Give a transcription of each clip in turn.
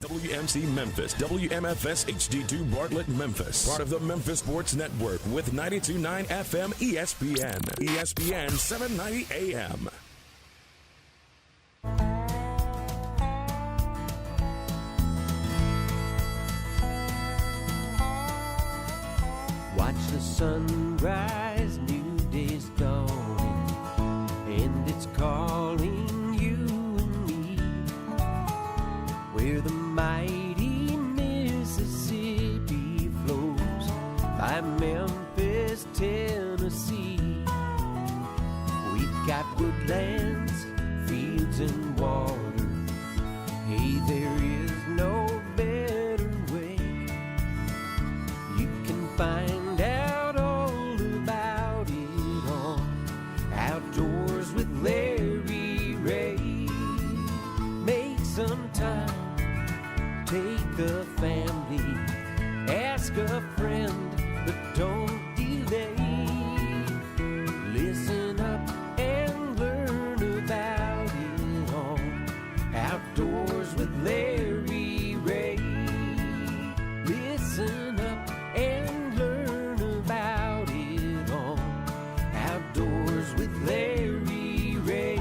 WMC Memphis, WMFS HD2 Bartlett, Memphis. Part of the Memphis Sports Network with 92.9 FM ESPN. ESPN 790 AM. Watch the sunrise, new day's dawning, and it's calling you and me. Where the mighty Mississippi flows by Memphis, Tennessee. We've got woodlands, fields, and water. Hey, there is no better way. You can find out all about it on Outdoors with Larry Ray. Make some time, take a family, ask a friend, but don't delay. Listen up and learn about it on Outdoors with Larry Ray. Listen up and learn about it on Outdoors with Larry Ray.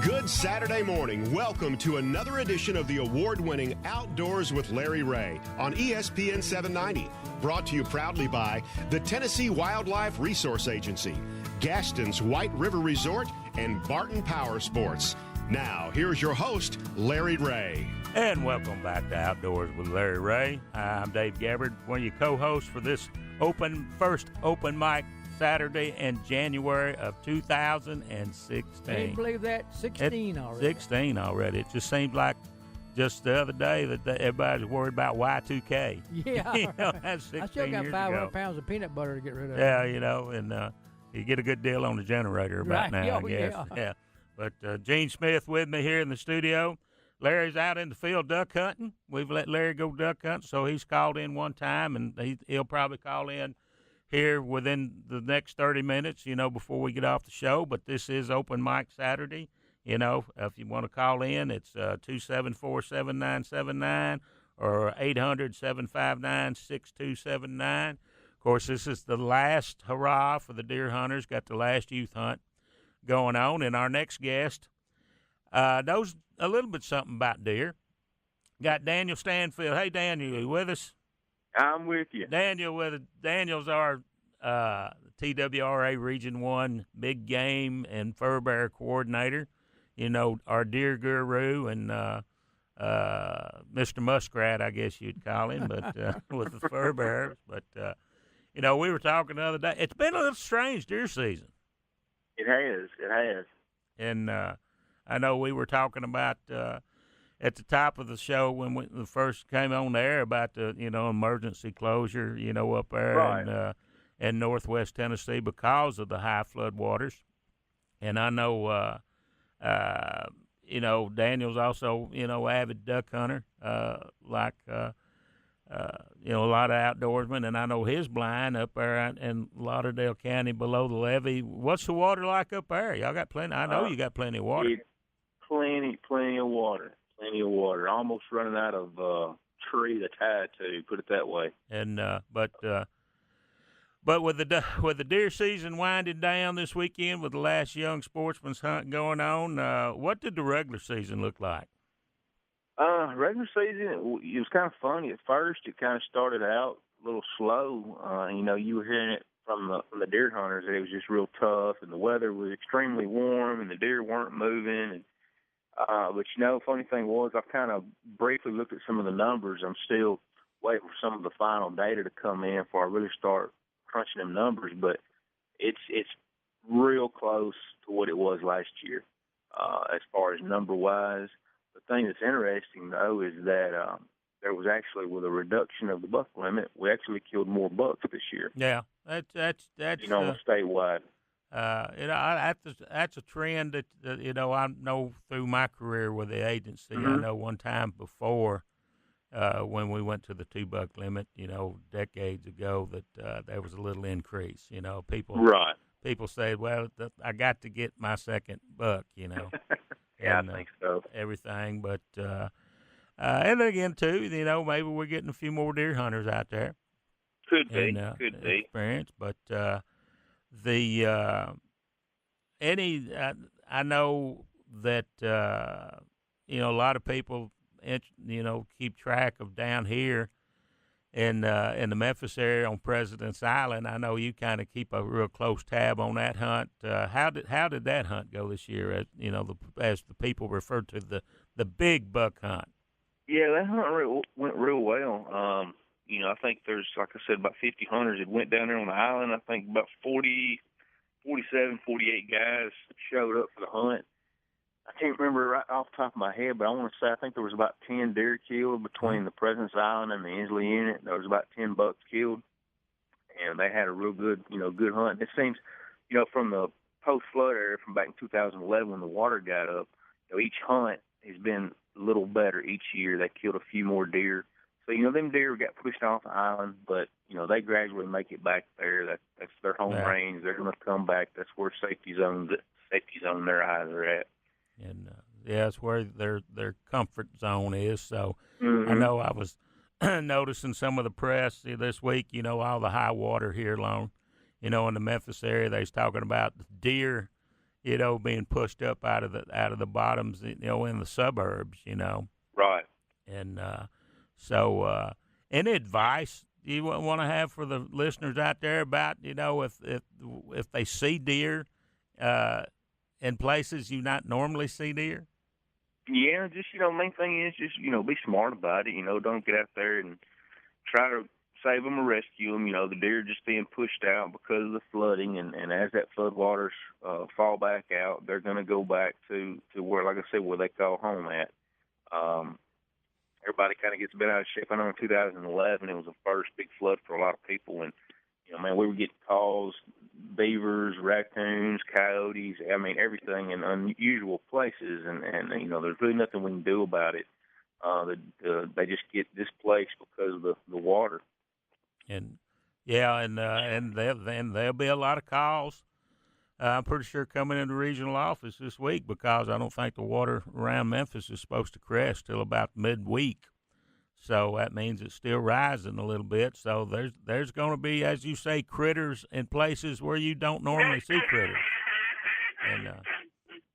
Good Saturday morning. Welcome to another edition of the award-winning Outdoors with Larry Ray on ESPN 790. Brought to you proudly by the Tennessee Wildlife Resource Agency, Gaston's White River Resort, and Barton Power Sports. Now, here's your host, Larry Ray. And welcome back to Outdoors with Larry Ray. I'm Dave Gabbard, one of your co-hosts for this first open mic Saturday in January of 2016. Can't believe that. 16 already. 16 already. It just seemed like just the other day that everybody's worried about Y2K. Yeah. You know, that's 16 I still got years 500 ago. pounds of peanut butter to get rid of. Yeah, you know, and you get a good deal on the generator about Right. now, Oh, I guess. yeah. But Gene Smith with me here in the studio. Larry's out in the field duck hunting. We've let Larry go duck hunting, so he's called in one time, and he'll probably call in here within the next 30 minutes, you know, before we get off the show. But this is Open Mic Saturday. You know, if you want to call in, it's 274-7979 or 800-759-6279. Of course, this is the last hurrah for the deer hunters. Got the last youth hunt going on. And our next guest knows a little bit something about deer. Got Daniel Stanfield. Hey, Daniel, you with us? I'm with you. Daniel's our TWRA Region 1 big game and fur bear coordinator. You know, our deer guru and Mr. Muskrat, I guess you'd call him, but with the fur bears. But, you know, we were talking the other day. It's been a little strange deer season. It has. And I know we were talking about at the top of the show when we first came on the air about the, you know, emergency closure, you know, up there Right. in northwest Tennessee because of the high flood waters. And I know, you know, Daniel's also, you know, avid duck hunter, like, you know, a lot of outdoorsmen. And I know his blind up there in Lauderdale County below the levee. What's the water like up there? Y'all got plenty. I know you got plenty of water. Plenty of water. Plenty of water. Almost running out of tree to tie it to, put it that way. And but with the deer season winding down this weekend, with the last young sportsman's hunt going on, what did the regular season look like? Regular season, it was kind of funny at first. It kind of started out a little slow. You know, you were hearing it from the deer hunters that it was just real tough, and the weather was extremely warm, and the deer weren't moving. And but, you know, funny thing was, I've kind of briefly looked at some of the numbers. I'm still waiting for some of the final data to come in before I really start crunching them numbers. But it's real close to what it was last year as far as number-wise. The thing that's interesting, though, is that there was actually, with a reduction of the buck limit, we actually killed more bucks this year. Yeah, that's you know, statewide. You know, that's a trend that you know, I know through my career with the agency. Mm-hmm. I know one time before when we went to the 2 buck limit, you know, decades ago, that there was a little increase. You know, people said, well, I got to get my second buck. You know, yeah, and, I think so. Everything, but And then again, too, maybe we're getting a few more deer hunters out there. Could be. Could be. Experience, but I know that a lot of people keep track of down here in the Memphis area on President's Island. I know you kind of keep a real close tab on that hunt. How did that hunt go this year? As the people refer to the big buck hunt. Yeah, that hunt went real well. I think there's, like I said, about 50 hunters that went down there on the island. I think about 47, 48 guys showed up for the hunt. I can't remember right off the top of my head, but I want to say I think there was about 10 deer killed between the President's Island and the Inslee unit. There was about 10 bucks killed, and they had a real good, good hunt. It seems, from the post-flood area from back in 2011 when the water got up, each hunt has been a little better each year. They killed a few more deer. So, them deer got pushed off the island, but, they gradually make it back there. That's their home range. They're going to come back. That's where safety zone their eyes are at. And, that's where their comfort zone is. So mm-hmm. I know I was noticing some of the press this week, all the high water here along, in the Memphis area. They was talking about deer, being pushed up out of the bottoms, in the suburbs, Right. And so any advice you want to have for the listeners out there about, if they see deer in places you not normally see deer? Yeah, just, main thing is just, be smart about it. Don't get out there and try to save them or rescue them. The deer just being pushed out because of the flooding, and as that flood waters fall back out, they're going to go back to where, like I said, where they call home at. Everybody kind of gets a bit out of shape. I know in 2011 it was the first big flood for a lot of people, and we were getting calls, beavers, raccoons, coyotes, everything in unusual places, and there's really nothing we can do about it. They just get displaced because of the water. And there'll be a lot of calls. I'm pretty sure coming into the regional office this week, because I don't think the water around Memphis is supposed to crest till about midweek. So that means it's still rising a little bit. So there's going to be, as you say, critters in places where you don't normally see critters.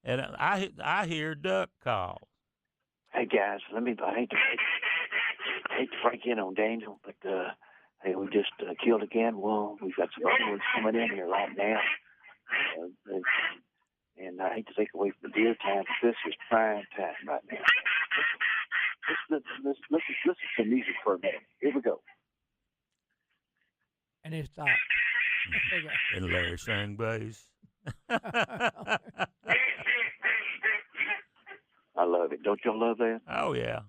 And I hear duck calls. Hey guys, I hate to break in on Daniel, but hey, we just killed again. Well, we've got some other ones coming in here right now, and I hate to take away from the deer time, but this is prime time right now. Listen to some music for a minute. Here we go. And it stopped. And Larry sang bass. I love it. Don't y'all love that? Oh, yeah.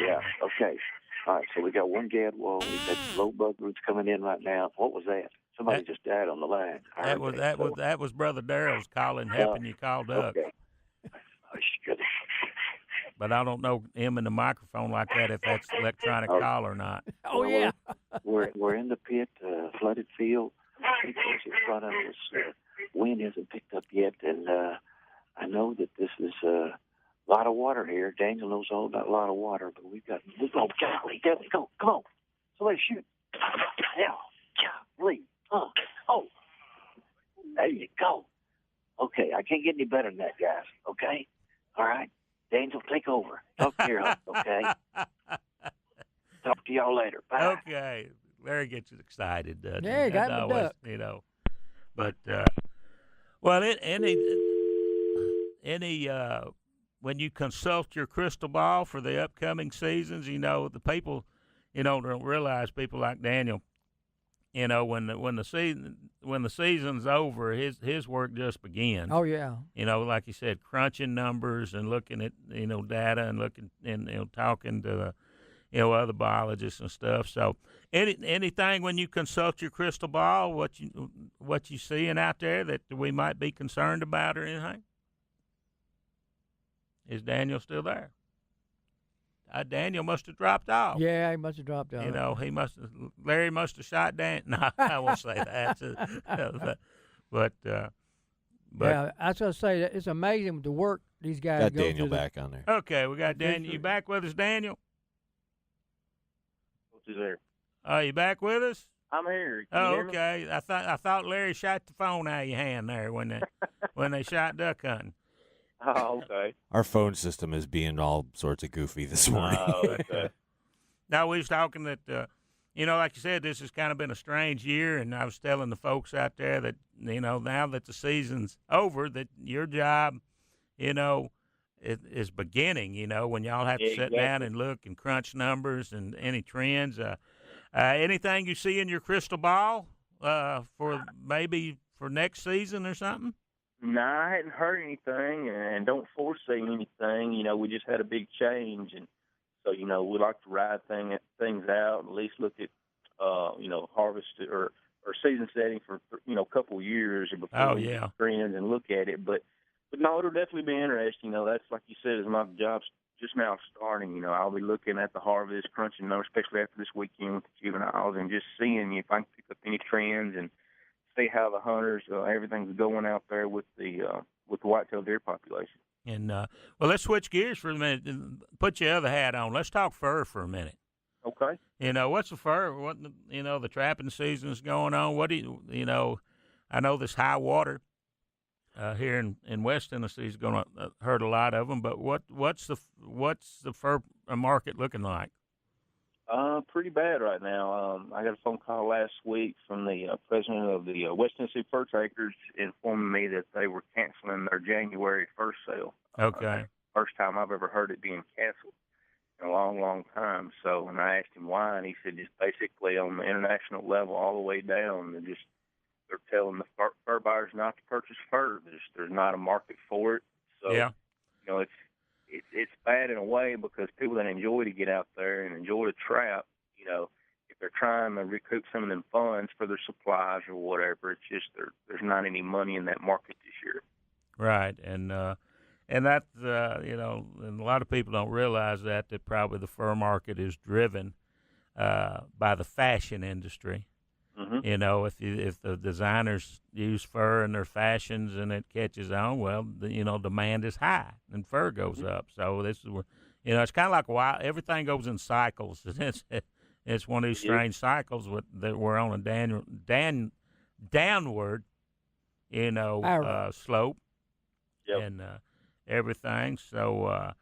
Yeah, okay. All right, so we got one gadwall. We've got low bug roots coming in right now. What was that? Somebody just died on the line. That was Brother Darrell's calling, helping you call duck. Okay. Oh, goodness. But I don't know him in the microphone like that, if that's electronic call or not. Oh, yeah. We're in the pit, flooded field. In front of us. Wind hasn't picked up yet, and I know that this is a lot of water here. Daniel knows all about a lot of water, but oh, golly, go, come on. Somebody shoot. Yeah, golly. Oh, there you go. Okay, I can't get any better than that, guys. Okay? All right? Daniel, take over. Talk to your host, okay? Talk to y'all later. Bye. Okay. Larry gets excited, doesn't he? Yeah, got the duck. But, well, when you consult your crystal ball for the upcoming seasons, the people, don't realize, people like Daniel, when the season's over, his work just begins. Oh yeah. Like you said, crunching numbers and looking at data and looking and talking to the other biologists and stuff. So anything when you consult your crystal ball, what you seeing out there that we might be concerned about or anything? Is Daniel still there? Daniel must have dropped off. Yeah, he must have dropped off. Larry must have shot Dan. No, I won't say that. But yeah, I was going to say that it's amazing the work these guys got go Daniel through. Back on there. Okay, we got Daniel. You back with us, Daniel? is there? Are you back with us? I'm here. Can you hear me? Okay. I thought Larry shot the phone out of your hand there when they shot duck hunting. Oh, okay. Our phone system is being all sorts of goofy this morning. Oh, okay. Now, we was talking that, like you said, this has kind of been a strange year, and I was telling the folks out there that, now that the season's over, that your job, is beginning, when y'all have to sit down and look and crunch numbers and any trends. Anything you see in your crystal ball for next season or something? No, I hadn't heard anything and don't foresee anything. We just had a big change, and so, we like to ride things out, at least look at, harvest or season setting for a couple of years before we trends and look at it. But no, it'll definitely be interesting. That's, like you said, is my job's just now starting. I'll be looking at the harvest, crunching numbers, especially after this weekend with the juveniles, and just seeing if I can pick up any trends and see how the hunters, everything's going out there with the whitetail deer population. And let's switch gears for a minute and put your other hat on. Let's talk fur for a minute. Okay. What's the fur? What the trapping season's going on. What do you I know this high water here in West Tennessee is going to hurt a lot of them. But what's the fur market looking like? Pretty bad right now. I got a phone call last week from the president of the West Tennessee Fur Takers informing me that they were canceling their January first sale. Okay. First time I've ever heard it being canceled in a long, long time. So, and I asked him why, and he said just basically on the international level all the way down, they're telling the fur buyers not to purchase fur. There's not a market for it. So, it's bad in a way because people that enjoy to get out there and enjoy to trap, if they're trying to recoup some of them funds for their supplies or whatever, it's just there's not any money in that market this year. Right, and that and a lot of people don't realize that probably the fur market is driven by the fashion industry. Mm-hmm. If the designers use fur in their fashions and it catches on, well, demand is high and fur goes up. So this is where, it's kind of like everything goes in cycles. It's one of these strange cycles that we're on a downward, slope, and everything. So.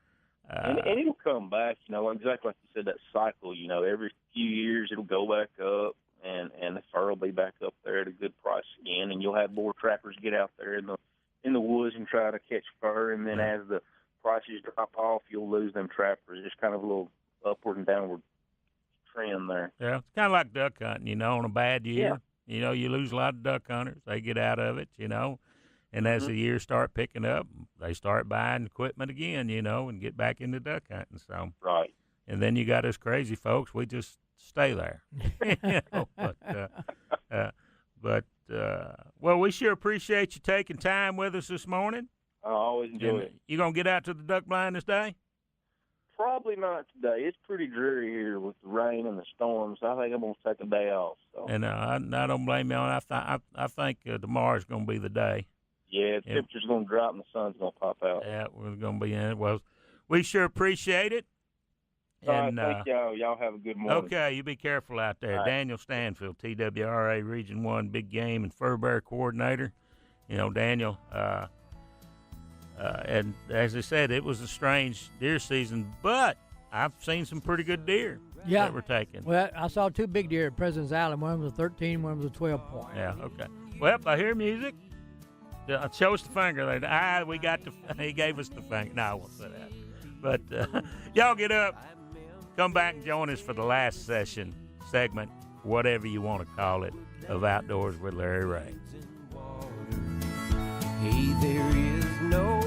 And it'll come back, exactly like you said, that cycle. Every few years it'll go back up. And the fur will be back up there at a good price again, and you'll have more trappers get out there in the woods and try to catch fur. And then as the prices drop off, you'll lose them trappers. It's kind of a little upward and downward trend there. Yeah, it's kind of like duck hunting. On a bad year, you lose a lot of duck hunters. They get out of it, and as the years start picking up, they start buying equipment again, and get back into duck hunting. So right, and then you got us crazy folks. We just stay there. Well, we sure appreciate you taking time with us this morning. I always enjoy it. You going to get out to the duck blind this day? Probably not today. It's pretty dreary here with the rain and the storms. I think I'm going to take a day off. So. And I don't blame you on it. I think tomorrow's going to be the day. Yeah, the temperature's going to drop and the sun's going to pop out. Yeah, we're going to be in it. Well, we sure appreciate it. And, thank y'all. Y'all have a good morning. Okay, you be careful out there. Right. Daniel Stanfield, TWRA Region 1 Big Game and Fur Bear Coordinator. Daniel, and as I said, it was a strange deer season, but I've seen some pretty good deer that were taken. Well, I saw two big deer at President's Island. One was a 13, one was a 12 point. Yeah, okay. Well, I hear music. Show us the finger there. He gave us the finger. No, I won't say that. But y'all get up. Come back and join us for the last segment, whatever you want to call it, of Outdoors with Larry Ray. Hey, there is no